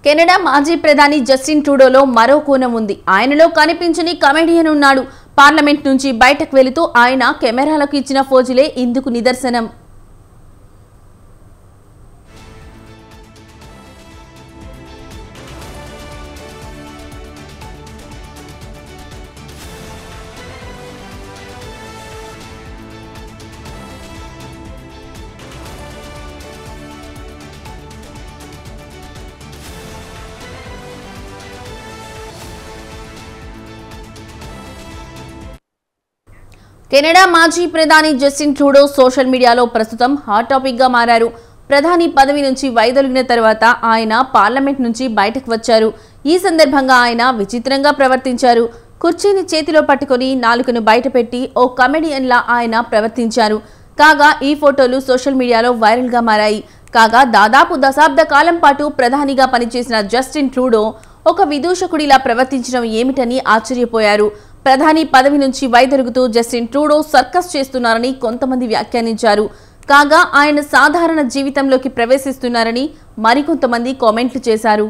Canada మాజీ ప్రధాని Justin ట్రూడోలో మరో కోణం ఉంది. ఆయనలో కనిపించని కమెడియన్ ఉన్నాడు. పార్లమెంట్ నుంచి బయటకు వెళుతూ ఆయన కెమెరాలకు ఇచ్చిన ఫోజులే ఇందుకు నిదర్శనం. కెనడా మాజీ ప్రధాని జస్టిన్ ట్రూడో సోషల్ మీడియాలో ప్రస్తుతం హాట్ టాపిక్ గా మారారు. ప్రధాని పదవి నుంచి వైదొలిగిన తర్వాత ఆయన పార్లమెంట్ నుంచి బయటకు వచ్చారు. ఈ సందర్భంగా ఆయన విచిత్రంగా ప్రవర్తించారు. కుర్చీని చేతిలో పట్టుకుని నాలుకను బయటపెట్టి ఓ కమెడియన్లా ఆయన ప్రవర్తించారు. కాగా ఈ ఫోటోలు సోషల్ మీడియాలో వైరల్ గా మారాయి. కాగా దాదాపు దశాబ్ద కాలం పాటు ప్రధానిగా పనిచేసిన జస్టిన్ ట్రూడో ఒక విదూషకుడిలా ప్రవర్తించడం ఏమిటని ఆశ్చర్యపోయారు. ప్రధాని పదవి నుంచి వైదొలుగుతూ జస్టిన్ ట్రూడో సర్కస్ చేస్తున్నారని కొంతమంది వ్యాఖ్యానించారు. కాగా ఆయన సాధారణ జీవితంలోకి ప్రవేశిస్తున్నారని మరికొంతమంది కామెంట్లు చేశారు.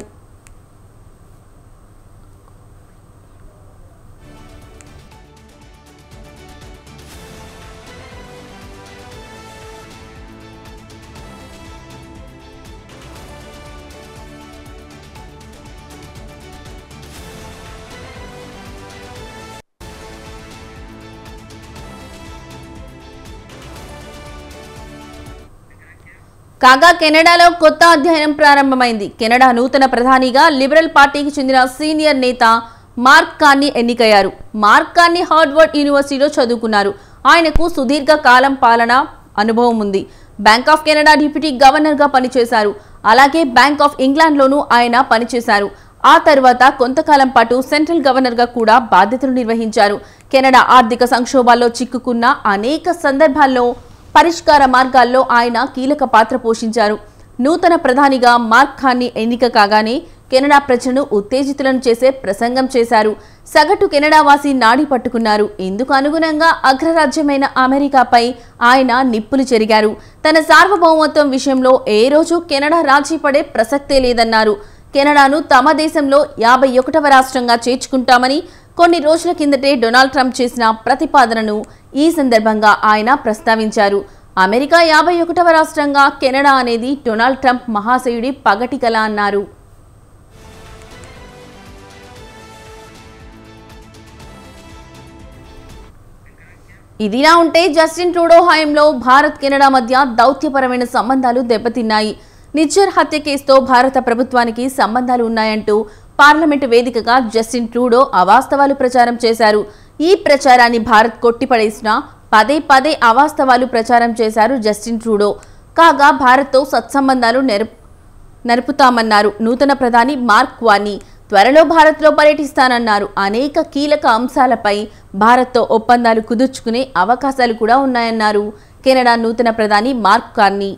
కాగా కెనడాలో కొత్త అధ్యయనం ప్రారంభమైంది. కెనడా నూతన ప్రధానిగా లిబరల్ పార్టీకి చెందిన సీనియర్ నేత మార్క్ కార్నీ ఎన్నికయ్యారు. మార్క్ కార్నీ హార్వర్డ్ యూనివర్సిటీలో చదువుకున్నారు. ఆయనకు సుదీర్ఘ కాలం పాలన అనుభవం ఉంది. బ్యాంక్ ఆఫ్ కెనడా డిప్యూటీ గవర్నర్గా పనిచేశారు. అలాగే బ్యాంక్ ఆఫ్ ఇంగ్లాండ్లోనూ ఆయన పనిచేశారు. ఆ తర్వాత కొంతకాలం పాటు సెంట్రల్ గవర్నర్గా కూడా బాధ్యతలు నిర్వహించారు. కెనడా ఆర్థిక సంక్షోభాల్లో చిక్కుకున్న అనేక సందర్భాల్లో పరిష్కార మార్గాల్లో ఆయన కీలక పాత్ర పోషించారు. నూతన ప్రధానిగా మార్క్ కార్నీ ఎన్నిక కాగానే కెనడా ప్రజలను ఉత్తేజితులను చేసే ప్రసంగం చేశారు. సగటు కెనడా వాసి నాడి పట్టుకున్నారు. ఇందుకు అనుగుణంగా అగ్రరాజ్యమైన అమెరికాపై ఆయన నిప్పులు చెరిగారు. తన సార్వభౌమత్వం విషయంలో ఏ రోజు కెనడా రాజీ పడే ప్రసక్తే లేదన్నారు. కెనడాను తమ దేశంలో 51వ రాష్ట్రంగా చేర్చుకుంటామని కొన్ని రోజుల కిందటే డొనాల్డ్ ట్రంప్ చేసిన ప్రతిపాదనను ఈ సందర్భంగా ఆయన ప్రస్తావించారు. అమెరికా 51వ రాష్ట్రంగా కెనడా అనేది డొనాల్డ్ ట్రంప్ మహాశయుడి పగటి కల అన్నారు. ఇదిలా ఉంటే జస్టిన్ ట్రూడో హయాంలో భారత్ కెనడా మధ్య దౌత్యపరమైన సంబంధాలు దెబ్బతిన్నాయి. నిజ్జర్ హత్య కేసుతో భారత ప్రభుత్వానికి సంబంధాలు ఉన్నాయంటూ పార్లమెంటు వేదికగా జస్టిన్ ట్రూడో అవాస్తవాలు ప్రచారం చేశారు. ఈ ప్రచారాన్ని భారత్ కొట్టిపడేసినా పదే పదే అవాస్తవాలు ప్రచారం చేశారు జస్టిన్ ట్రూడో. కాగా భారత్తో సత్సంబంధాలు నరుపుతామన్నారు నూతన ప్రధాని మార్క్ కార్నీ. త్వరలో భారత్లో పర్యటిస్తానన్నారు. అనేక కీలక అంశాలపై భారత్తో ఒప్పందాలు కుదుర్చుకునే అవకాశాలు కూడా ఉన్నాయన్నారు కెనడా నూతన ప్రధాని మార్క్ కార్నీ.